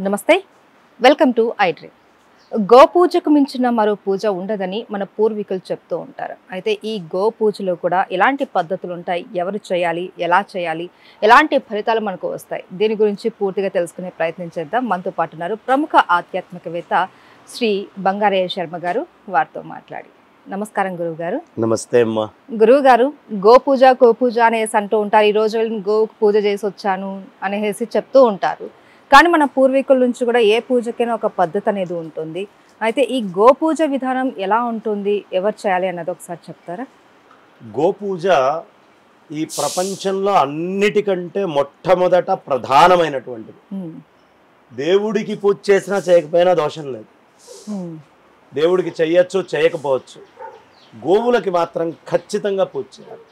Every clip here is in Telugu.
నమస్తే, వెల్కమ్ టు ఐడ్రీమ్. గోపూజకు మించిన మరో పూజ ఉండదని మన పూర్వీకులు చెప్తూ ఉంటారు. అయితే ఈ గోపూజలో కూడా ఎలాంటి పద్ధతులు ఉంటాయి, ఎవరు చేయాలి, ఎలా చేయాలి, ఎలాంటి ఫలితాలు మనకు వస్తాయి, దీని గురించి పూర్తిగా తెలుసుకునే ప్రయత్నం చేద్దాం. మనతో పాటు ఉన్నారు ప్రముఖ ఆధ్యాత్మికవేత్త శ్రీ బంగారయ్య శర్మ గారు. వారితో మాట్లాడి నమస్కారం గురువు గారు. నమస్తే అమ్మా. గురువు గారు, గోపూజ అనేసి అంటూ ఉంటారు. ఈ రోజు గో పూజ చేసి వచ్చాను అనేసి చెప్తూ ఉంటారు. కానీ మన పూర్వీకుల నుంచి కూడా ఏ పూజకైనా ఒక పద్ధతి అనేది ఉంటుంది. అయితే ఈ గోపూజ విధానం ఎలా ఉంటుంది, ఎవరు చేయాలి అన్నది ఒకసారి చెప్తారా? గోపూజ ఈ ప్రపంచంలో అన్నిటికంటే మొట్టమొదట ప్రధానమైనటువంటిది. దేవుడికి పూజ చేసినా చేయకపోయినా దోషం లేదు. దేవుడికి చెయ్యొచ్చు, చేయకపోవచ్చు. గోవులకి మాత్రం ఖచ్చితంగా పూజ చేయాలి.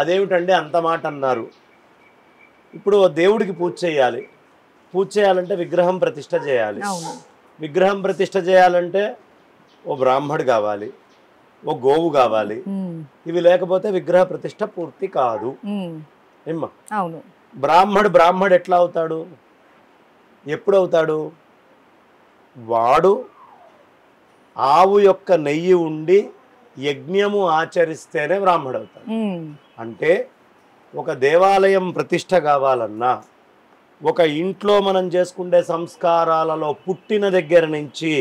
అదేమిటండి అంత మాట అన్నారు? ఇప్పుడు దేవుడికి పూజ చేయాలి. పూజ చేయాలంటే విగ్రహం ప్రతిష్ఠ చేయాలి. విగ్రహం ప్రతిష్ఠ చేయాలంటే ఓ బ్రాహ్మడు కావాలి, ఓ గోవు కావాలి. ఇవి లేకపోతే విగ్రహ ప్రతిష్ఠ పూర్తి కాదు. ఏమ్మా? బ్రాహ్మడు ఎట్లా అవుతాడు, ఎప్పుడు అవుతాడు? వాడు ఆవు యొక్క నెయ్యి ఉండి యజ్ఞము ఆచరిస్తేనే బ్రాహ్మడు అవుతాడు. అంటే ఒక దేవాలయం ప్రతిష్ఠ కావాలన్నా, ఒక ఇంట్లో మనం చేసుకునే సంస్కారాలలో పుట్టిన దగ్గర నుంచి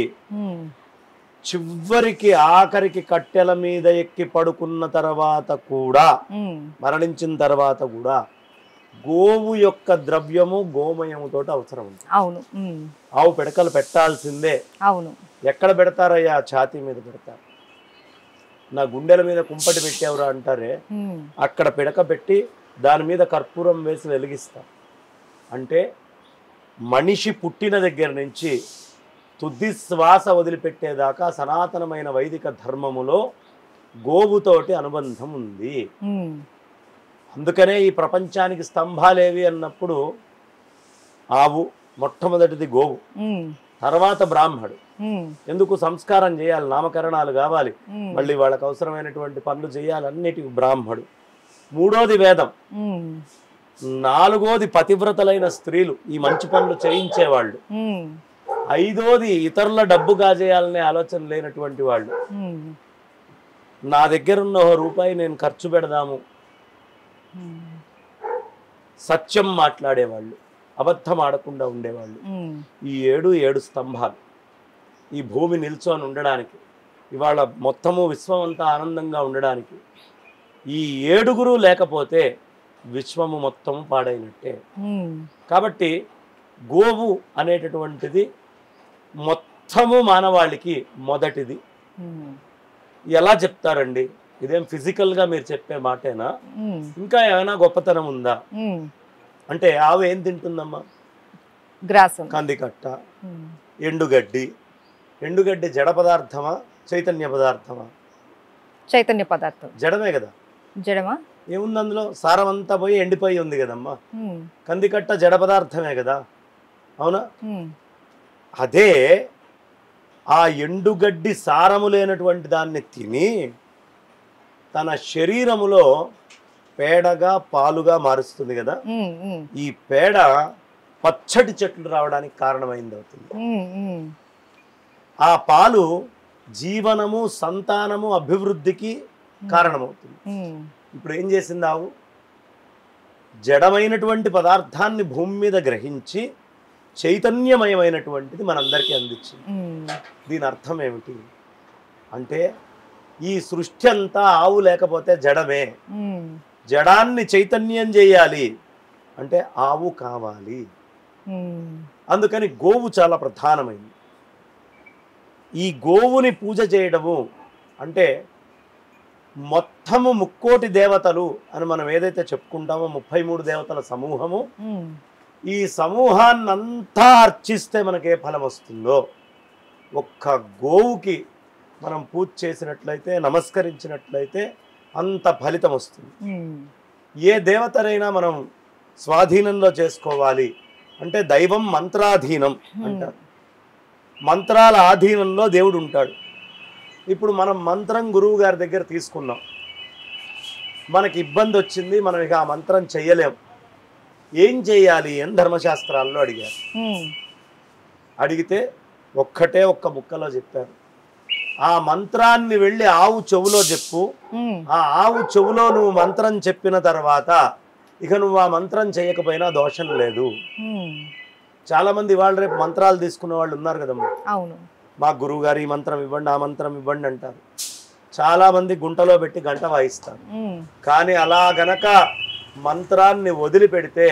చివరికి ఆఖరికి కట్టెల మీద ఎక్కి పడుకున్న తర్వాత కూడా, మరణించిన తర్వాత కూడా గోవు యొక్క ద్రవ్యము గోమయముతో అవసరం ఉంది. ఆవు పిడకలు పెట్టాల్సిందే. ఎక్కడ పెడతారయ్యా? ఛాతీ మీద పెడతారు. నా గుండెల మీద కుంపటి పెట్టేవరా అంటారే, అక్కడ పిడక పెట్టి దాని మీద కర్పూరం వేసి వెలిగిస్తారు. అంటే మనిషి పుట్టిన దగ్గర నుంచి తుది శ్వాస వదిలిపెట్టేదాకా సనాతనమైన వైదిక ధర్మములో గోవుతోటి అనుబంధం ఉంది. అందుకనే ఈ ప్రపంచానికి స్తంభాలేవి అన్నప్పుడు ఆవు మొట్టమొదటిది, గోవు, తర్వాత బ్రాహ్మడు. ఎందుకు? సంస్కారం చేయాలి, నామకరణాలు కావాలి, మళ్ళీ వాళ్ళకు అవసరమైనటువంటి పనులు చేయాలి, అన్నిటికీ బ్రాహ్మడు. మూడోది వేదం. నాలుగోది పతివ్రతలైన స్త్రీలు, ఈ మంచి పనులు చేయించేవాళ్ళు. ఐదోది ఇతరుల డబ్బు కాజేయాలనే ఆలోచన లేనటువంటి వాళ్ళు. నా దగ్గర ఉన్న రూపాయి నేను ఖర్చు పెడదాము, సత్యం మాట్లాడేవాళ్ళు, అబద్ధం ఆడకుండా ఉండేవాళ్ళు. ఈ ఏడు స్తంభాలు ఈ భూమి నిల్చొని ఉండడానికి, ఇవాళ మొత్తము విశ్వం అంతా ఆనందంగా ఉండడానికి. ఈ ఏడుగురు లేకపోతే విశ్వము మొత్తము పాడైనట్టే. కాబట్టి గోవు అనేటటువంటిది మొత్తము మానవాళికి మొదటిది. ఎలా చెప్తారండి? ఇదేం ఫిజికల్గా మీరు చెప్పే మాటేనా? ఇంకా ఏమైనా గొప్పతనం ఉందా? అంటే ఆవు ఏం తింటుందమ్మా? గ్రాసం, కందికట్ట, ఎండుగడ్డి. ఎండుగడ్డి జడ పదార్థమా, చైతన్య పదార్థమా? చైతన్య పదార్థం. జడమే కదా. జడమా? ఏముంది అందులో? సారం అంతా పోయి ఎండిపోయి ఉంది కదమ్మా. కందికట్ట జడ పదార్థమే కదా, అవునా? అదే ఆ ఎండుగడ్డి సారము లేనటువంటి దాన్ని తిని తన శరీరములో పేడగా పాలుగా మారుస్తుంది కదా. ఈ పేడ పచ్చటి చెట్లు రావడానికి కారణమైంది అవుతుంది. ఆ పాలు జీవనము, సంతానము, అభివృద్ధికి కారణమవుతుంది. ఇప్పుడు ఏం చేసింది ఆవు? జడమైనటువంటి పదార్థాన్ని భూమి మీద గ్రహించి చైతన్యమయమైనటువంటిది మనందరికీ అందించింది. దీని అర్థం ఏమిటి అంటే, ఈ సృష్టి అంతా ఆవు లేకపోతే జడమే. జడాన్ని చైతన్యం చేయాలి అంటే ఆవు కావాలి. అందుకని గోవు చాలా ప్రధానమైంది. ఈ గోవుని పూజ చేయడము అంటే మొత్తము 3,000,000 దేవతలు అని మనం ఏదైతే చెప్పుకుంటామో, 33 దేవతల సమూహము, ఈ సమూహాన్నంతా అర్చిస్తే మనకే ఫలం వస్తుందో, ఒక్క గోవుకి మనం పూజ చేసినట్లయితే, నమస్కరించినట్లయితే అంత ఫలితం వస్తుంది. ఏ దేవతనైనా మనం స్వాధీనంలో చేసుకోవాలి అంటే దైవం మంత్రాధీనం అంటారు. మంత్రాల ఆధీనంలో దేవుడు ఉంటాడు. ఇప్పుడు మనం మంత్రం గురువు గారి దగ్గర తీసుకున్నాం, మనకి ఇబ్బంది వచ్చింది, మనం ఇక ఆ మంత్రం చెయ్యలేం, ఏం చేయాలి అని ధర్మశాస్త్రాల్లో అడిగారు. అడిగితే ఒక్కటే ఒక్క ముక్కలో చెప్పారు. ఆ మంత్రాన్ని వెళ్ళి ఆవు చెవులో చెప్పు, ఆ ఆవు చెవులో నువ్వు మంత్రం చెప్పిన తర్వాత ఇక నువ్వు ఆ మంత్రం చేయకపోయినా దోషం లేదు. చాలా మంది ఇవాళ రేపు మంత్రాలు తీసుకున్న వాళ్ళు ఉన్నారు కదమ్మా. అవును, మా గురువు గారు ఈ మంత్రం ఇవ్వండి, ఆ మంత్రం ఇవ్వండి అంటారు. చాలా మంది గుంటలో పెట్టి గంట వాయిస్తారు. కానీ అలా గనక మంత్రాన్ని వదిలిపెడితే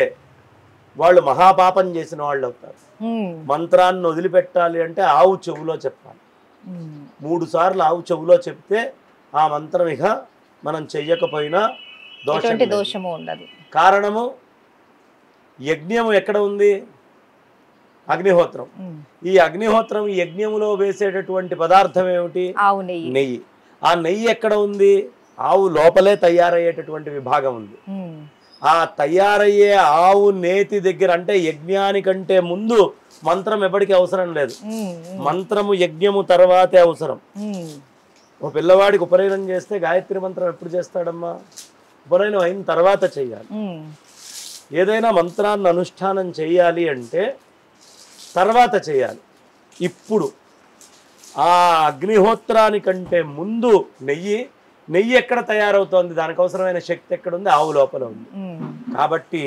వాళ్ళు మహాపాపం చేసిన వాళ్ళు అవుతారు. మంత్రాన్ని వదిలిపెట్టాలి అంటే ఆవు చెవులో చెప్పాలి. 3 సార్లు ఆవు చెవులో చెప్తే ఆ మంత్రం ఇక మనం చెయ్యకపోయినా దోషము ఉండదు. కారణము యజ్ఞము ఎక్కడ ఉంది? అగ్నిహోత్రం. ఈ అగ్నిహోత్రం ఈ యజ్ఞములో వేసేటటువంటి పదార్థం ఏమిటి? ఆవు నెయ్యి. ఆ నెయ్యి ఎక్కడ ఉంది? ఆవు లోపలే తయారయ్యేటటువంటి విభాగం ఉంది. ఆ తయారయ్యే ఆవు నేతి దగ్గర, అంటే యజ్ఞానికంటే ముందు మంత్రం ఎప్పటికీ అవసరం లేదు. మంత్రము యజ్ఞము తర్వాతే అవసరం. ఒక పిల్లవాడికి ఉపనయనం చేస్తే గాయత్రి మంత్రం ఎప్పుడు చేస్తాడమ్మా? ఉపనయనం అయిన తర్వాత చెయ్యాలి. ఏదైనా మంత్రాన్ని అనుష్ఠానం చేయాలి అంటే తర్వాత చేయాలి. ఇప్పుడు ఆ అగ్నిహోత్రానికంటే ముందు నెయ్యి ఎక్కడ తయారవుతోంది? దానికి అవసరమైన శక్తి ఎక్కడుంది? ఆవు లోపల ఉంది. కాబట్టి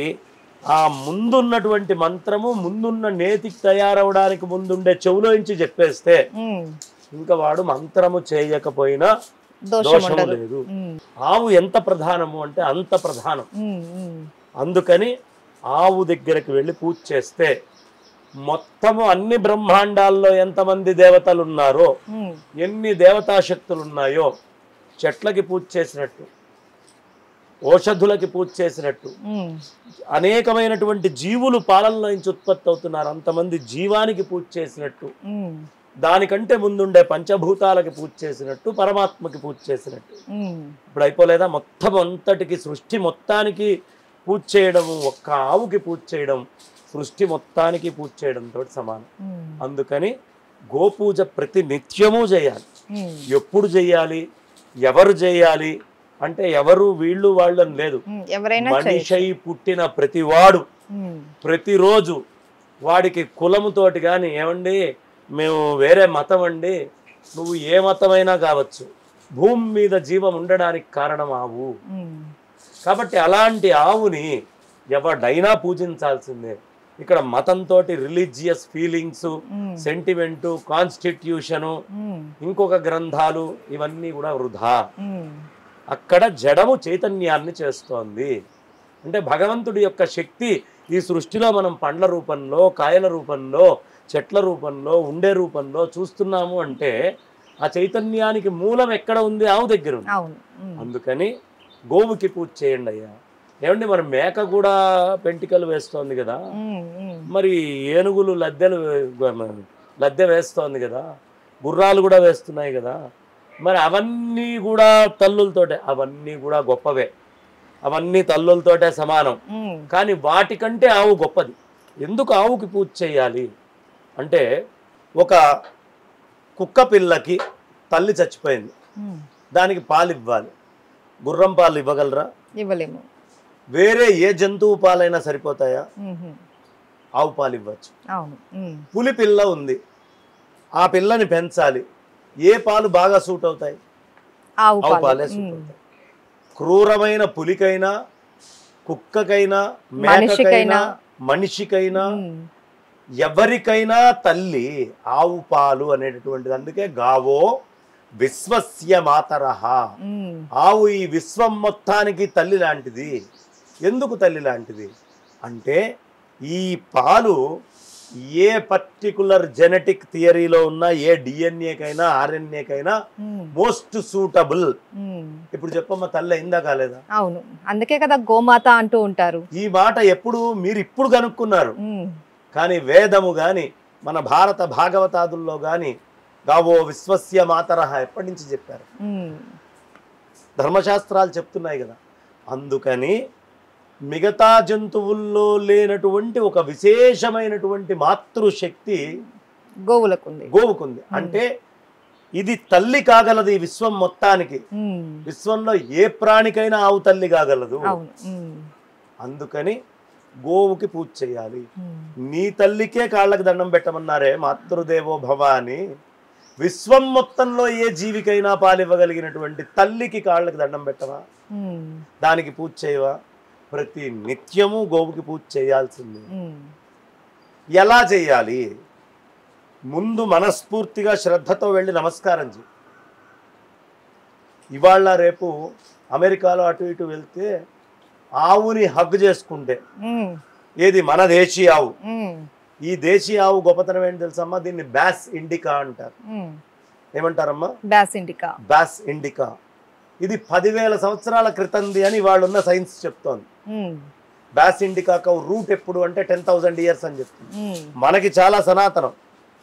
ఆ ముందున్నటువంటి మంత్రము ముందున్న నేతికి తయారవడానికి ముందుండే చెవులోంచి చెప్పేస్తే ఇంకా వాడు మంత్రము చేయకపోయినా దోషము లేదు. ఆవు ఎంత ప్రధానము అంటే అంత ప్రధానం. అందుకని ఆవు దగ్గరికి వెళ్ళి పూజ చేస్తే మొత్తము అన్ని బ్రహ్మాండాల్లో ఎంతమంది దేవతలు ఉన్నారో, ఎన్ని దేవతాశక్తులు ఉన్నాయో, చెట్లకి పూజ చేసినట్టు, ఔషధులకి పూజ చేసినట్టు, అనేకమైనటువంటి జీవులు పాలనలో నుంచి ఉత్పత్తి అవుతున్నారు, అంతమంది జీవానికి పూజ చేసినట్టు, దానికంటే ముందుండే పంచభూతాలకి పూజ చేసినట్టు, పరమాత్మకి పూజ చేసినట్టు. ఇప్పుడు అయిపోలేదా? మొత్తం అంతటికి సృష్టి మొత్తానికి పూజ చేయడము, ఒక్క ఆవుకి పూజ చేయడం సృష్టి మొత్తానికి పూజ చేయడంతో సమానం. అందుకని గోపూజ ప్రతి నిత్యము చేయాలి. ఎప్పుడు చేయాలి, ఎవరు చేయాలి అంటే ఎవరు వీళ్ళు వాళ్ళని లేదు. మనిషి పుట్టిన ప్రతివాడు ప్రతిరోజు వాడికి కులముతోటి కానీ, ఏమండి మేము వేరే మతం అండి, నువ్వు ఏ మతమైనా కావచ్చు, భూమి మీద జీవం ఉండడానికి కారణం ఆవు. కాబట్టి అలాంటి ఆవుని ఎవడైనా పూజించాల్సిందే. ఇక్కడ మతంతో రిలీజియస్ ఫీలింగ్స్, సెంటిమెంటు, కాన్స్టిట్యూషను, ఇంకొక గ్రంథాలు ఇవన్నీ కూడా వృధా. అక్కడ జడము చైతన్యాన్ని చేస్తోంది. అంటే భగవంతుడి యొక్క శక్తి ఈ సృష్టిలో మనం పండ్ల రూపంలో, కాయల రూపంలో, చెట్ల రూపంలో, ఉండే రూపంలో చూస్తున్నాము అంటే ఆ చైతన్యానికి మూలం ఎక్కడ ఉంది? ఆవు దగ్గర ఉంది. అందుకని గోవుకి పూజ చేయండి అయ్యా. ఏమండి మరి మేక కూడా పెంటికలు వేస్తోంది కదా, మరి ఏనుగులు లద్దె వేస్తోంది కదా, గుర్రాలు కూడా వేస్తున్నాయి కదా, మరి అవన్నీ కూడా తల్లులతోటే, అవన్నీ కూడా గొప్పవే, అవన్నీ తల్లులతోటే సమానం. కానీ వాటికంటే ఆవు గొప్పది. ఎందుకు ఆవుకి పూజ చేయాలి అంటే, ఒక కుక్క పిల్లకి తల్లి చచ్చిపోయింది, దానికి పాలు ఇవ్వాలి. గుర్రం పాలు ఇవ్వగలరా? ఇవ్వలేము. వేరే ఏ జంతువు పాలైనా సరిపోతాయా? ఆవు పాలు ఇవ్వచ్చు. పులి పిల్ల ఉంది, ఆ పిల్లని పెంచాలి, ఏ పాలు బాగా సూట్ అవుతాయి? ఆవు పాలే సూట్ అవుతాయి. క్రూరమైన పులికైనా, కుక్కకైనా, మేకకైనా, మనిషికైనా, ఎవరికైనా తల్లి ఆవు పాలు అనేటటువంటిది. అందుకే గావో విశ్వస్య మాతరః, ఆవు ఈ విశ్వం మొత్తానికి తల్లి లాంటిది. ఎందుకు తల్లి లాంటిది అంటే, ఈ పాలు ఏ పర్టికులర్ జెనెటిక్ థియరీలో ఉన్న ఏ డిఎన్ఏకైనా ఆర్ఎన్ఏకైనా మోస్ట్ సూటబుల్. ఇప్పుడు చెప్పమ్మా, తల్లి అయిందా కాలేదా? అవును, అందుకే కదా గోమాత అంటూ ఉంటారు. ఈ మాట ఎప్పుడు మీరు ఇప్పుడు కనుక్కున్నారు, కానీ వేదము గాని మన భారత భాగవతాదుల్లో గాని గావో విశ్వస్య మాతరః ఎప్పటి నుంచి చెప్పారు? ధర్మశాస్త్రాలు చెప్తున్నాయి కదా. అందుకని మిగతా జంతువుల్లో లేనటువంటి ఒక విశేషమైనటువంటి మాతృశక్తి గోవుకుంది. అంటే ఇది తల్లి కాగలదు ఈ విశ్వం మొత్తానికి. విశ్వంలో ఏ ప్రాణికైనా ఆవు తల్లి కాగలదు. అందుకని గోవుకి పూజ చేయాలి. నీ తల్లికే కాళ్ళకి దండం పెట్టమన్నారే మాతృదేవో భవ అని. విశ్వం మొత్తంలో ఏ జీవికైనా పాలివ్వగలిగినటువంటి తల్లికి కాళ్ళకి దండం పెట్టవా? దానికి పూజ చేయవా? ప్రతి నిత్యము గోవుకి పూజ చేయాల్సింది. ఎలా చేయాలి? ముందు మనస్ఫూర్తిగా శ్రద్ధతో వెళ్ళి నమస్కారం చేయి. ఇవాళ రేపు అమెరికాలో అటు ఇటు వెళ్తే ఆవుని హగ్ చేసుకుంటే, ఏది మన దేశీయ ఆవు, ఈ దేశీయ ఆవు గొప్పతనం ఏంటి తెలుసమ్మా? దీన్ని బ్యాస్ ఇండికా అంటారు. ఏమంటారమ్మా? బ్యాస్ ఇండికా. బ్యాస్ ఇండికా. ఇది 10,000 సంవత్సరాల క్రితంది అని వాళ్ళున్న సైన్స్ చెప్తోంది. బ్యాస్ ఇండికా రూట్ ఎప్పుడు అంటే 10,000 ఇయర్స్ అని చెప్తుంది. మనకి చాలా సనాతనం.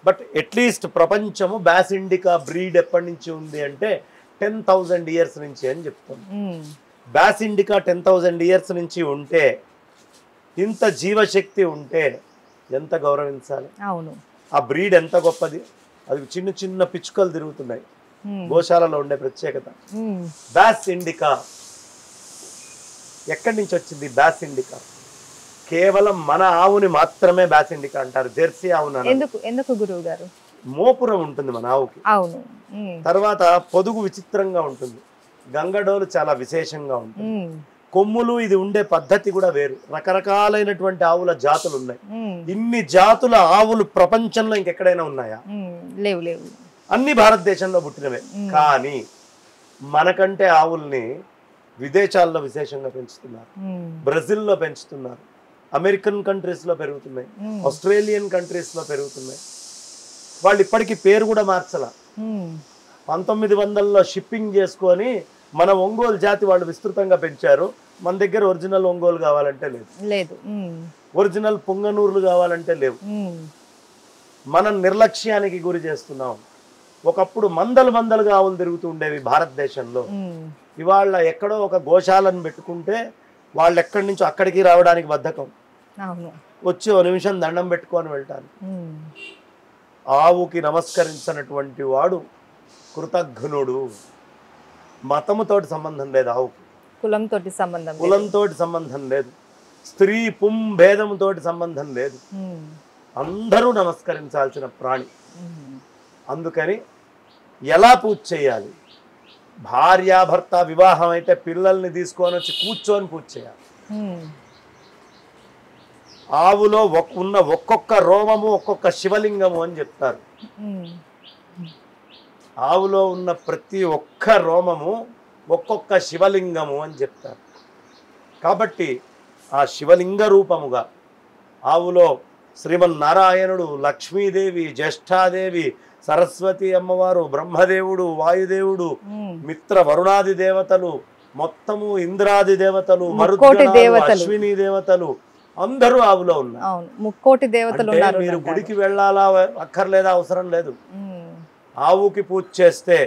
బట్ అట్లీస్ట్ ప్రపంచము బ్యాస్ ఇండికా బ్రీడ్ ఎప్పటి నుంచి ఉంది అంటే 10,000 ఇయర్స్ నుంచి అని చెప్తుంది. బ్యాస్ ఇండికా 10,000 ఇయర్స్ నుంచి ఉంటే, ఇంత జీవశక్తి ఉంటే ఎంత గౌరవించాలి? అవును. ఆ బ్రీడ్ ఎంత గొప్పది. అది చిన్న చిన్న పిచ్చుకలు తిరుగుతున్నాయి. గోశాలలో ఉండే ప్రత్యేకత. బ్యాస్ ఇండికా ఎక్కడి నుంచి వచ్చింది? బ్యాస్ ఇండికా కేవలం మన ఆవుని మాత్రమే బ్యాస్ ఇండికా అంటారు. జెర్సీ ఆవున ఎందుకు గురువు గారు? మోపురం ఉంటుంది మన ఆవుకి. అవును. తర్వాత పొదుగు విచిత్రంగా ఉంటుంది. గంగడోలు చాలా విశేషంగా ఉంటుంది. కొమ్ములు ఇది ఉండే పద్ధతి కూడా వేరు. రకరకాలైనటువంటి ఆవుల జాతులు ఉన్నాయి. ఇన్ని జాతుల ఆవులు ప్రపంచంలో ఇంకెక్కడైనా ఉన్నాయా? లేవు లేవు. అన్ని భారతదేశంలో పుట్టినవే. కానీ మనకంటే ఆవుల్ని విదేశాల్లో విశేషంగా పెంచుతున్నారు. బ్రెజిల్లో పెంచుతున్నారు. అమెరికన్ కంట్రీస్ లో పెరుగుతున్నాయి. ఆస్ట్రేలియన్ కంట్రీస్ లో పెరుగుతున్నాయి. వాళ్ళు ఇప్పటికీ పేరు కూడా మార్చాల. 1900లో షిప్పింగ్ చేసుకొని మన ఒంగోలు జాతి వాళ్ళు విస్తృతంగా పెంచారు. మన దగ్గర ఒరిజినల్ ఒంగోలు కావాలంటే లేదు. ఒరిజినల్ పొంగనూరులు కావాలంటే లేవు. మనం నిర్లక్ష్యానికి గురి చేస్తున్నాం. ఒకప్పుడు మందలుగా ఆవులు తిరుగుతూ ఉండేవి భారతదేశంలో. ఇవాళ ఎక్కడో ఒక గోశాలను పెట్టుకుంటే వాళ్ళు ఎక్కడి నుంచో అక్కడికి రావడానికి బద్ధకం. వచ్చి ఓ నిమిషం దండం పెట్టుకొని వెళ్తాను. ఆవుకి నమస్కరించినటువంటి వాడు కృతజ్ఞుడు. మతముతోటి సంబంధం లేదు ఆవుకి. కులంతోటి సంబంధం లేదు. స్త్రీ పుం భేదముతోటి సంబంధం లేదు. అందరూ నమస్కరించాల్సిన ప్రాణి. అందుకని ఎలా పూజ చేయాలి? భార్యాభర్త వివాహం అయితే పిల్లల్ని తీసుకొని వచ్చి కూర్చొని పూజ చేయాలి. ఆవులో ఉన్న ఒక్కొక్క రోమము ఒక్కొక్క శివలింగము అని చెప్తారు. ఆవులో ఉన్న ప్రతి ఒక్క రోమము ఒక్కొక్క శివలింగము అని చెప్తారు. కాబట్టి ఆ శివలింగ రూపముగా ఆవులో శ్రీమన్నారాయణుడు, లక్ష్మీదేవి, జ్యేష్ఠాదేవి, సరస్వతి అమ్మవారు, బ్రహ్మదేవుడు, వాయుదేవుడు, మిత్ర వరుణాది దేవతలు, మొత్తము ఇంద్రాది దేవతలు, అశ్విని దేవతలు అందరూ ఆవులో ఉన్నారు. 3 దేవతలు ఉన్నారు. మీరు గుడికి వెళ్ళాలా అక్కర్లేదా? అవసరం లేదు. ఆవుకి పూజ చేస్తే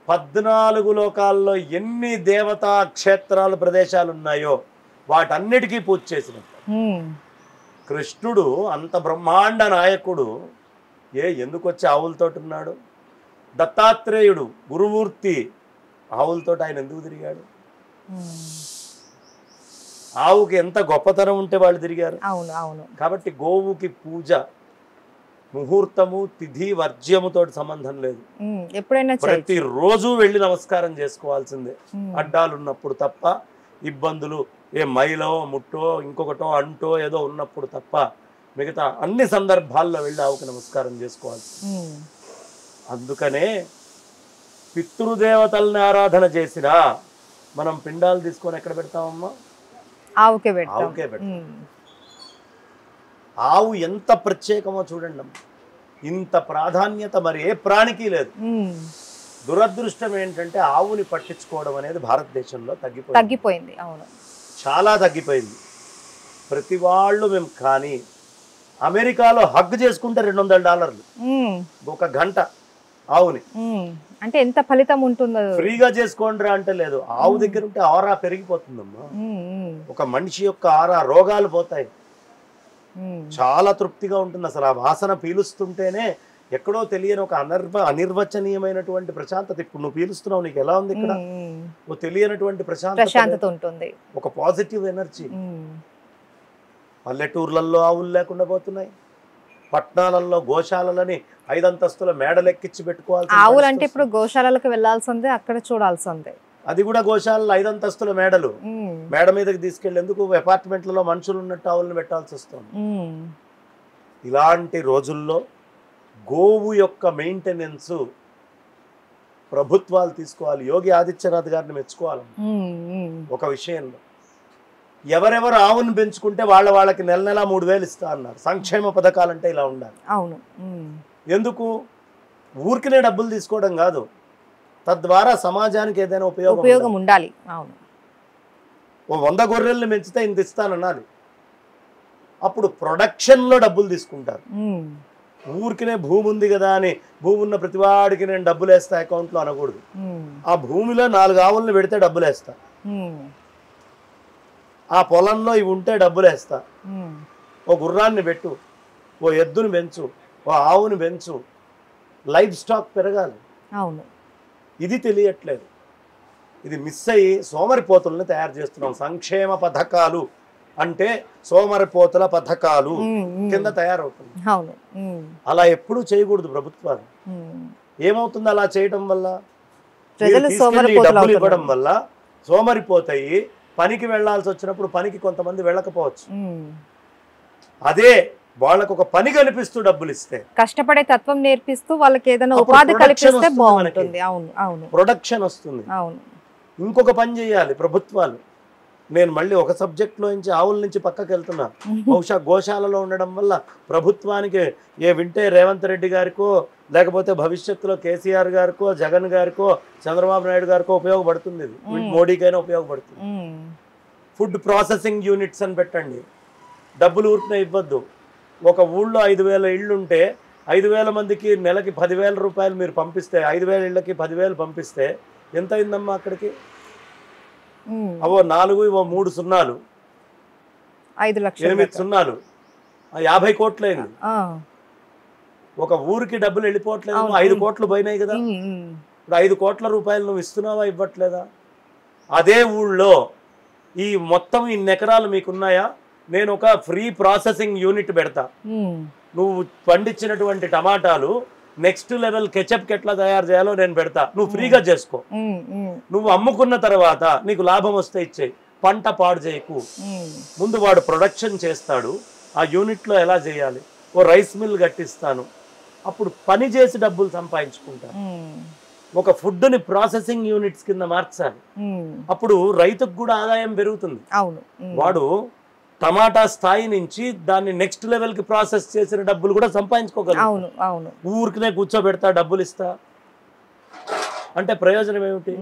14 లోకాల్లో ఎన్ని దేవతా క్షేత్రాలు ప్రదేశాలు ఉన్నాయో వాటన్నిటికీ పూజ చేసినట్టు. కృష్ణుడు అంత బ్రహ్మాండ నాయకుడు ఎందుకు వచ్చి ఆవులతోటి ఉన్నాడు? దత్తాత్రేయుడు గురుమూర్తి ఆవులతోటి ఆయన ఎందుకు తిరిగాడు? ఆవుకి ఎంత గొప్పతనం ఉంటే వాళ్ళు తిరిగారు. కాబట్టి గోవుకి పూజ ముహూర్తము, తిథి, వర్జ్యముతోటి సంబంధం లేదు. ఎప్పుడైనా ప్రతిరోజు వెళ్ళి నమస్కారం చేసుకోవాల్సిందే. అడ్డాలు ఉన్నప్పుడు తప్ప, ఇబ్బందులు మైలో ముట్టో ఇంకొకటో అంటో ఏదో ఉన్నప్పుడు తప్ప మిగతా అన్ని సందర్భాల్లో వెళ్ళి ఆవుకి నమస్కారం చేసుకోవాల్సి. అందుకనే పితృదేవతల్ని ఆరాధన చేసినా మనం పిండాలు తీసుకొని ఎక్కడ పెడతామమ్మా? ఆవుకే పెడతాం. ఆవు ఎంత ప్రత్యేకమో చూడండి అమ్మ. ఇంత ప్రాధాన్యత మరి ఏ ప్రాణికి లేదు. దురదృష్టం ఏంటంటే ఆవుని పట్టించుకోవడం అనేది భారతదేశంలో తగ్గిపోయింది. అవును, చాలా తగ్గిపోయింది. ప్రతి వాళ్ళు మేము కానీ అమెరికాలో హగ్ చేసుకుంటే $200 ఒక గంట ఆవుని. అంటే ఎంత ఫలితం ఉంటుందో. ఫ్రీగా చేసుకోండిరా అంటే లేదు. ఆవు దగ్గర ఉంటే ఆరా పెరిగిపోతుందమ్మా. ఒక మనిషి యొక్క ఆరా రోగాలు పోతాయి. చాలా తృప్తిగా ఉంటుంది. అసలు ఆ వాసన పీలుస్తుంటేనే ఎక్కడో తెలియని ఒక అనిర్వచనీయమైనటువంటి ప్రశాంతత. ఇప్పుడు నువ్వు పీలుస్తున్నావు, నీకు ఎలా ఉంది? ఇక్కడ ఓ తెలియనటువంటి ప్రశాంతత ఉంటుంది, ఒక పాజిటివ్ ఎనర్జీ. పల్లెటూర్లలో ఆవులు లేకుండా పోతున్నాయి. పట్టణాలలో గోశాలని 5 అంతస్తుల మేడలెక్కించి పెట్టుకోవాల్సి. ఆవులు అంటే ఇప్పుడు గోశాలలకు వెళ్లాల్సిందే, అక్కడ చూడాల్సిందే. అది కూడా గోశాలలో 5 అంతస్తుల మేడలు. మేడ మీదకి తీసుకెళ్లేందుకు అపార్ట్మెంట్లలో మనుషులు ఉన్నట్టు ఆవులను పెట్టాల్సి వస్తుంది. ఇలాంటి రోజుల్లో గోవు యొక్క మెయింటెనెన్స్ ప్రభుత్వాలు తీసుకోవాలి. యోగి ఆదిత్యనాథ్ గారిని మెచ్చుకోవాలి ఒక విషయంలో. ఎవరెవరు ఆవును పెంచుకుంటే వాళ్ళకి నెల నెల 3,000 ఇస్తా అన్నారు. సంక్షేమ పథకాలంటే ఇలా ఉండాలి. అవును. ఎందుకు ఊరికినే డబ్బులు తీసుకోవడం కాదు, తద్వారా సమాజానికి ఏదైనా ఉపయోగం ఉండాలి. అవును. ఓ 100 గొర్రెల్ని పెంచితే ఇంత ఇస్తానన్నాలి. అప్పుడు ప్రొడక్షన్లో డబ్బులు తీసుకుంటారు. ఊరికినే భూమి ఉంది కదా అని భూమి ఉన్న ప్రతివాడికి నేను డబ్బులు వేస్తా అకౌంట్లో అనకూడదు. ఆ భూమిలో 4 ఆవులను పెడితే డబ్బులు వేస్తా, ఆ పొలంలో ఇవి ఉంటే డబ్బులు వేస్తా, ఓ గుర్రాన్ని పెట్టు, ఓ ఎద్దును పెంచు, ఓ ఆవును పెంచు, లైఫ్ స్టాక్ పెరగాలి. అవును. ఇది తెలియట్లేదు. ఇది మిస్ అయ్యి సోమరిపోతుల్ని తయారు చేస్తున్నాం. సంక్షేమ పథకాలు అంటే సోమరిపోతుల పథకాలు కింద తయారవుతుంది. అలా ఎప్పుడూ చేయకూడదు ప్రభుత్వాలు. ఏమవుతుంది అలా చేయడం వల్ల? డబ్బులు ఇవ్వడం వల్ల సోమరిపోతాయి. పనికి వెళ్లాల్సి వచ్చినప్పుడు పనికి కొంతమంది వెళ్ళకపోవచ్చు. అదే వాళ్ళకు ఒక పని కల్పిస్తూ డబ్బులు ఇస్తే, కష్టపడే తత్వం నేర్పిస్తూ వాళ్ళకి ఏదైనా ఉపాధి కల్పిస్తే బాగుంటుంది. అవును, అవును. ప్రొడక్షన్ వస్తుంది. అవును. ఇంకొక పని చేయాలి ప్రభుత్వాలు. నేను మళ్ళీ ఒక సబ్జెక్ట్లో నుంచి ఆవుల నుంచి పక్కకి వెళ్తున్నా. బహుశా గోశాలలో ఉండడం వల్ల ప్రభుత్వానికి వింటే రేవంత్ రెడ్డి గారికో లేకపోతే భవిష్యత్తులో కేసీఆర్ గారికో జగన్ గారికో చంద్రబాబు నాయుడు గారికో ఉపయోగపడుతుంది. ఇది మోడీకైనా ఉపయోగపడుతుంది. ఫుడ్ ప్రాసెసింగ్ యూనిట్స్ అని పెట్టండి. డబ్బులు ఊరికనే ఇవ్వద్దు. ఒక ఊళ్ళో 5,000 ఇళ్ళు ఉంటే 5,000 మందికి నెలకి 10,000 రూపాయలు మీరు పంపిస్తే, 5,000 ఇళ్ళకి 10,000 పంపిస్తే ఎంత అయిందమ్మా అక్కడికి? అవో 4 ఇవో 3 సున్నాలు, 5 లక్షలు, 8 సున్నాలు, 50 కోట్లు అయింది. ఒక ఊరికి డబ్బులు వెళ్ళిపోవట్లేదు. 5 కోట్లు పోయినాయి కదా. ఇప్పుడు 5 కోట్ల రూపాయలు నువ్వు ఇస్తున్నావా, ఇవ్వట్లేదా? అదే ఊళ్ళో ఈ మొత్తం ఇన్ని ఎకరాలు మీకున్నాయా, నేను ఒక ఫ్రీ ప్రాసెసింగ్ యూనిట్ పెడతా. నువ్వు పండించినటువంటి టమాటాలు నెక్స్ట్ లెవెల్ కెచప్కి ఎట్లా తయారు చేయాలో నేను పెడతా, నువ్వు ఫ్రీగా చేసుకో. నువ్వు అమ్ముకున్న తర్వాత నీకు లాభం వస్తే ఇచ్చేయి, పంట పాడు చేయకు. ముందు వాడు ప్రొడక్షన్ చేస్తాడు, ఆ యూనిట్లో ఎలా చేయాలి, ఓ రైస్ మిల్ కట్టిస్తాను, అప్పుడు పని చేసి డబ్బులు సంపాదించుకుంటాను. ఒక ఫుడ్ని ప్రాసెసింగ్ యూనిట్స్ కింద మార్చాలి. అప్పుడు రైతుకు కూడా ఆదాయం పెరుగుతుంది. వాడు టమాటా స్థాయి నుంచి దాన్ని నెక్స్ట్ లెవెల్ కి ప్రాసెస్ చేసిన డబ్బులు కూడా సంపాదించుకోగలరు. ఊరికినే కూర్చోబెడతా డబ్బులు ఇస్తా అంటే ప్రయోజనం ఏమిటి?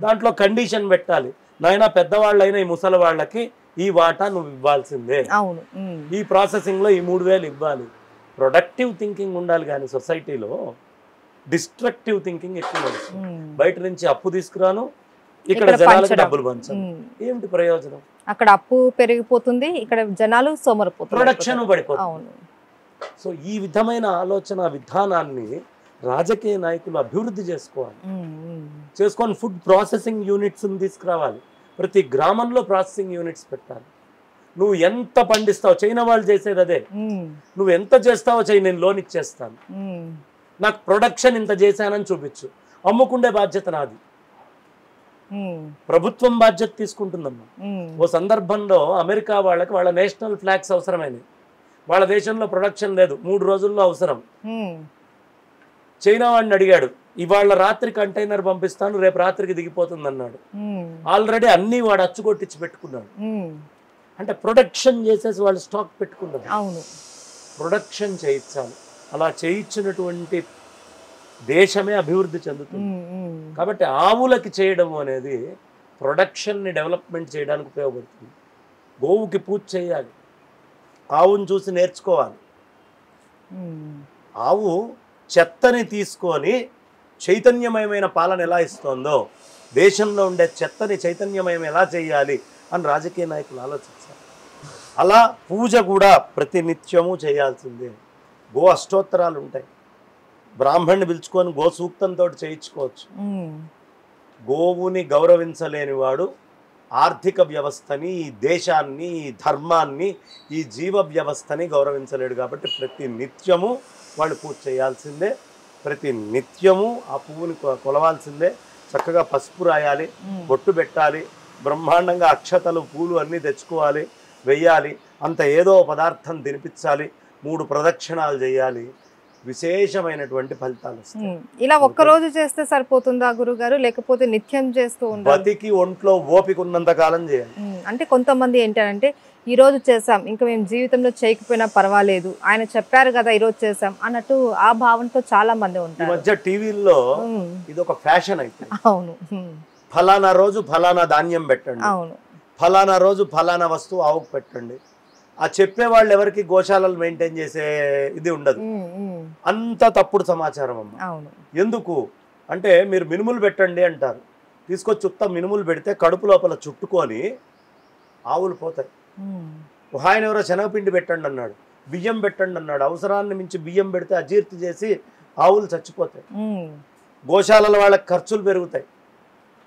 దాంట్లో కండిషన్ పెట్టాలి. నాయనా పెద్దవాళ్ళైనా ఈ ముసలి వాళ్ళకి ఈ వాటా నువ్వు ఇవ్వాల్సిందే, ఈ ప్రాసెసింగ్ లో ఈ 3,000 ఇవ్వాలి. ప్రొడక్టివ్ థింకింగ్ ఉండాలి. కానీ సొసైటీలో డిస్ట్రక్టివ్ థింకింగ్ ఎక్కువ. బయట నుంచి అప్పు తీసుకురాను, ఇక్కడ జనాలకు డబ్బులు పంచాలి. ఏమిటి ప్రయోజనం? అక్కడ అప్పు పెరిగిపోతుంది, ఇక్కడ జనాలు సోమరిపోతారు, ప్రొడక్షన్ పడిపోతుంది. సో ఈ విధమైన ఆలోచన విధానాన్ని రాజకీయ నాయకులు అభివృద్ధి చేసుకోవాలి. చేసుకొని ఫుడ్ ప్రాసెసింగ్ యూనిట్స్ తీసుకురావాలి. ప్రతి గ్రామంలో ప్రాసెసింగ్ యూనిట్స్ పెట్టాలి. నువ్వు ఎంత పండిస్తావు, చైనా వాళ్ళు చేసేది అదే. నువ్వు ఎంత చేస్తావో చెయ్యి, నేను లోన్ ఇచ్చేస్తాను, నాకు ప్రొడక్షన్ ఇంత చేశానని చూపించు. అమ్ముకుండే బాధ్యత నాది, ప్రభుత్వం బాధ్యత తీసుకుంటుందమ్మా. ఓ సందర్భంలో అమెరికా వాళ్ళకి వాళ్ళ నేషనల్ ఫ్లాగ్స్ అవసరమైనవి. వాళ్ళ దేశంలో ప్రొడక్షన్ లేదు, 3 రోజుల్లో అవసరం. చైనా వాడిని అడిగాడు, ఇవాళ రాత్రి కంటైనర్ పంపిస్తాను, రేపు రాత్రికి దిగిపోతుంది అన్నాడు. ఆల్రెడీ అన్ని వాడు అచ్చుకొట్టించి పెట్టుకున్నాడు. అంటే ప్రొడక్షన్ చేసేసి వాళ్ళు స్టాక్ పెట్టుకున్నారు. ప్రొడక్షన్ చేయించాలి. అలా చేయించినటువంటి దేశమే అభివృద్ధి చెందుతుంది. కాబట్టి ఆవులకి చేయడం అనేది ప్రొడక్షన్ని డెవలప్మెంట్ చేయడానికి ఉపయోగపడుతుంది. గోవుకి పూజ చేయాలి, ఆవును చూసి నేర్చుకోవాలి. ఆవు చెత్తని తీసుకొని చైతన్యమయమైన పాలన ఎలా ఇస్తుందో, దేశంలో ఉండే చెత్తని చైతన్యమయం ఎలా చేయాలి అని రాజకీయ నాయకులు ఆలోచించాలి. అలా పూజ కూడా ప్రతినిత్యము చేయాల్సిందే. గో అష్టోత్తరాలు ఉంటాయి, బ్రాహ్మణ్ణి పిలుచుకొని గో సూక్తంతో చేయించుకోవచ్చు. గోవుని గౌరవించలేని వాడు ఆర్థిక వ్యవస్థని, ఈ దేశాన్ని, ఈ ధర్మాన్ని, ఈ జీవ వ్యవస్థని గౌరవించలేడు. కాబట్టి ప్రతి నిత్యము వాళ్ళు పూజ చేయాల్సిందే, ప్రతి నిత్యము ఆ పువ్వుని కొలవాల్సిందే. చక్కగా పసుపు రాయాలి, బొట్టు పెట్టాలి, బ్రహ్మాండంగా అక్షతలు పూలు అన్నీ తెచ్చుకోవాలి, వెయ్యాలి, అంత ఏదో పదార్థం తినిపించాలి, 3 ప్రదక్షిణాలు చేయాలి. విశేషమైనటువంటి ఫలితాలు వస్తాయి. ఇలా ఒక్కరోజు చేస్తే సరిపోతుందా గురుగారు, లేకపోతే నిత్యం చేస్తూ ఉండాలి? బతికి ఒంట్లో ఓపిక ఉన్నంత కాలం చేయాలి. అంటే కొంతమంది ఏంటంటే ఈ రోజు చేసాం, ఇంకా మేము జీవితంలో చేయకపోయినా పర్వాలేదు, ఆయన చెప్పారు కదా ఈ రోజు చేసాం అన్నట్టు ఆ భావనతో చాలా మంది ఈ ఉంటారు. మధ్య టీవీల్లో ఇది ఒక ఫ్యాషన్ అయిపోయింది. అవును. ఫలానా రోజు ఫలానా ధాన్యం పెట్టండి, అవును. ఫలానా రోజు ఫలానా వస్తువు ఆవుకు పెట్టండి. ఆ చెప్పే వాళ్ళు ఎవరికి గోశాలలు మెయింటైన్ చేసే ఇది ఉండదు. అంత తప్పుడు సమాచారం అమ్మ. అవును. ఎందుకు అంటే మీరు మినుములు పెట్టండి అంటారు, తీసుకొచ్చి ఉత్త మినుములు పెడితే కడుపు లోపల చుట్టుకొని ఆవులు పోతాయి. ఆయన ఎవరో శనగపిండి పెట్టండి అన్నాడు, బియ్యం పెట్టండి అన్నాడు, అవసరాన్ని మించి బియ్యం పెడితే అజీర్తి చేసి ఆవులు చచ్చిపోతాయి. గోశాలల వాళ్ళకి ఖర్చులు పెరుగుతాయి.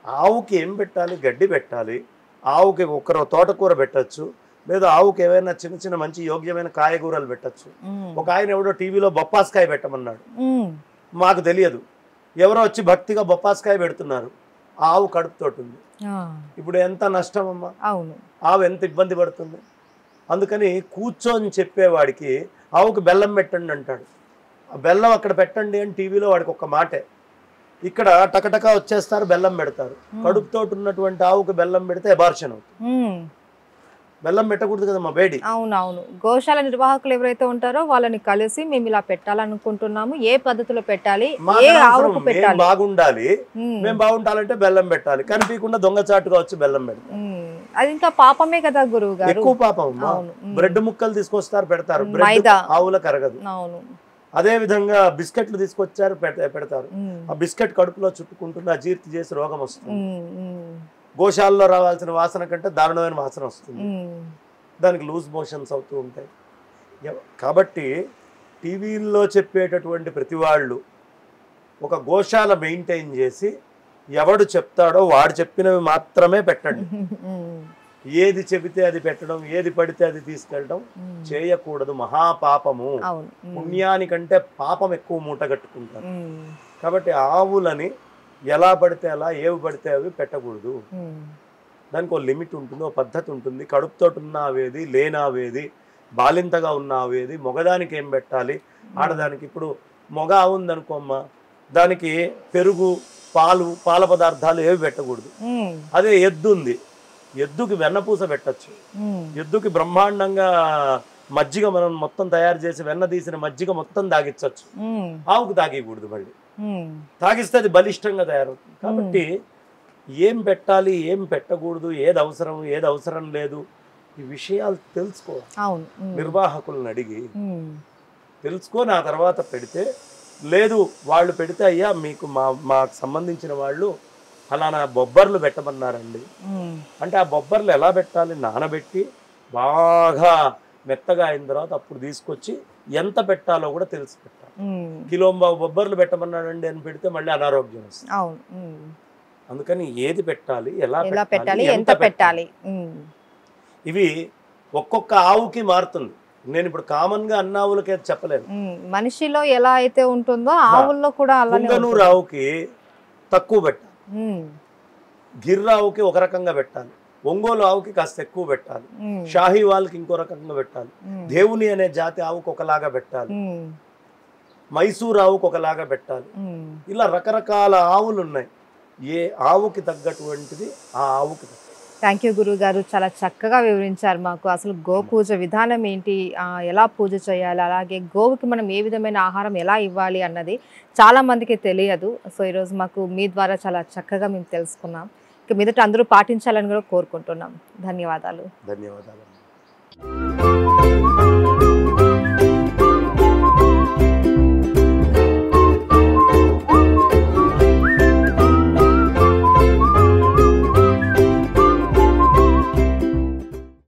ఆవుకి ఏం పెట్టాలి? గడ్డి పెట్టాలి. ఆవుకి ఒకరు తోటకూర పెట్టచ్చు, లేదా ఆవుకి ఏవైనా చిన్న చిన్న మంచి యోగ్యమైన కాయగూరలు పెట్టచ్చు. ఒక ఆయన ఎవడో టీవీలో బొప్పాస్కాయ పెట్టమన్నాడు, మాకు తెలియదు, ఎవరో వచ్చి భక్తిగా బొప్పాస్కాయ పెడుతున్నారు. ఆవు కడుపుతోటి ఉంది, ఇప్పుడు ఎంత నష్టం అమ్మా. అవును. ఆవు ఎంత ఇబ్బంది పడుతుంది. అందుకని కూర్చొని చెప్పేవాడికి ఆవుకి బెల్లం పెట్టండి అంటాడు, ఆ బెల్లం అక్కడ పెట్టండి అని టీవీలో వాడికి ఒక మాటే. ఇక్కడ టకటకా వచ్చేస్తారు, బెల్లం పెడతారు. కడుపుతోటి ఉన్నటువంటి ఆవుకి బెల్లం పెడితే అబార్షన్ అవుతుంది. బెల్లం పెట్టకూడదు కదమ్మా బేడి. అవునవును. గోశాల నిర్వాహకులు ఎవరైతే ఉంటారో వాళ్ళని కలిసి మేము ఇలా పెట్టాలనుకుంటున్నాము, ఏ పద్ధతిలో పెట్టాలి, ఏ ఆవుకు పెట్టాలి, బాగుండాలి, మేము బాగుండాలంటే బెల్లం పెట్టాలి, కనిపించకుండా దొంగచాటుగా వచ్చి బెల్లం పెడతారు. అది ఇంకా పాపమే కదా గురువు గారు. ఎక్కువ పాపం. బ్రెడ్ ముక్కలు తీసుకొస్తారు, పెడతారు, బ్రెడ్ ఆవులకు అరగదు. అవును. అదే విధంగా బిస్కెట్లు తీసుకొచ్చారు, పెడతారు, ఆ బిస్కెట్ కడుపులో చుట్టుకుంటుంది, అజీర్తి చేసి రోగం వస్తుంది. గోశాలలో రావాల్సిన వాసన కంటే దారుణమైన వాసన వస్తుంది, దానికి లూజ్ మోషన్స్ అవుతూ ఉంటాయి. కాబట్టి టీవీల్లో చెప్పేటటువంటి ప్రతి వాళ్ళు ఒక గోశాల మెయింటైన్ చేసి ఎవడు చెప్తాడో వాడు చెప్పినవి మాత్రమే పెట్టండి. ఏది చెబితే అది పెట్టడం, ఏది పడితే అది తీసుకెళ్ళడం చేయకూడదు. మహాపాపము. పుణ్యానికంటే పాపం ఎక్కువ మూట కట్టుకుంటారు. కాబట్టి ఆవులని ఎలా పడితే అలా, ఏవి పడితే అవి పెట్టకూడదు. దానికి ఒక లిమిట్ ఉంటుంది, ఒక పద్ధతి ఉంటుంది. కడుపుతోటి ఉన్న ఆవేది, లేనావేది, బాలింతగా ఉన్న ఆవేది, మగదానికి ఏం పెట్టాలి, ఆడదానికి. ఇప్పుడు మగ ఆవు ఉందనుకోమ్మా, దానికి పెరుగు, పాల పదార్థాలు ఏవి పెట్టకూడదు. అదే ఎద్దు ఉంది, ఎద్దుకి వెన్నపూస పెట్టచ్చు, ఎద్దుకి బ్రహ్మాండంగా మజ్జిగ మనం మొత్తం తయారు చేసి వెన్న తీసిన మజ్జిగ మొత్తం తాగించవచ్చు. ఆవుకు తాగకూడదు, మళ్ళీ తాగిస్తే అది బలిష్టంగా తయారవుతుంది. కాబట్టి ఏం పెట్టాలి, ఏం పెట్టకూడదు, ఏది అవసరం, ఏది అవసరం లేదు, ఈ విషయాలు తెలుసుకోవాలి. నిర్వాహకులను అడిగి తెలుసుకొని ఆ తర్వాత పెడితే, లేదు వాళ్ళు పెడితే అయ్యా మీకు మాకు సంబంధించిన వాళ్ళు అలానా బొబ్బర్లు పెట్టమన్నారండి అంటే, ఆ బొబ్బర్లు ఎలా పెట్టాలి? నానబెట్టి బాగా మెత్తగా అయిన తర్వాత అప్పుడు తీసుకొచ్చి ఎంత పెట్టాలో కూడా తెలిసి పెట్టాలి. కిలోంబావు బొబ్బర్లు పెట్టమన్నాడండి అని పెడితే మళ్ళీ అనారోగ్యం వస్తుంది. అందుకని ఏది పెట్టాలి, ఎలా పెట్టాలి, ఎంత పెట్టాలి, ఇవి ఒక్కొక్క ఆవుకి మారుతుంది. నేను ఇప్పుడు కామన్ గా అన్న ఆవులకే చెప్పలేను. మనిషిలో ఎలా అయితే ఉంటుందో ఆవుల్లో కూడా అలానే. పుంగనూరు ఆవుకి తక్కువ పెట్టాలి, గిర్రావుకి ఒక రకంగా పెట్టాలి, ఒంగోలు ఆవుకి కాస్త ఎక్కువ పెట్టాలి, షాహీ వాళ్ళకి ఇంకో రకంగా పెట్టాలి, దేవుని అనే జాతి ఆవుకి ఒకలాగా పెట్టాలి, మైసూర్ ఆవుకి ఒకలాగా పెట్టాలి. ఇలా రకరకాల ఆవులు ఉన్నాయి. ఏ ఆవుకి తగ్గటువంటిది ఆ ఆవుకి. థ్యాంక్ యూ గురువు గారు, చాలా చక్కగా వివరించారు మాకు. అసలు గోపూజ విధానం ఏంటి, ఎలా పూజ చేయాలి, అలాగే గోవుకి మనం ఏ విధమైన ఆహారం ఎలా ఇవ్వాలి అన్నది చాలా మందికి తెలియదు. సో ఈరోజు మాకు మీ ద్వారా చాలా చక్కగా మేము తెలుసుకున్నాం. ఇక మీదట అందరూ పాటించాలని కూడా కోరుకుంటున్నాం. ధన్యవాదాలు. ధన్యవాదాలు.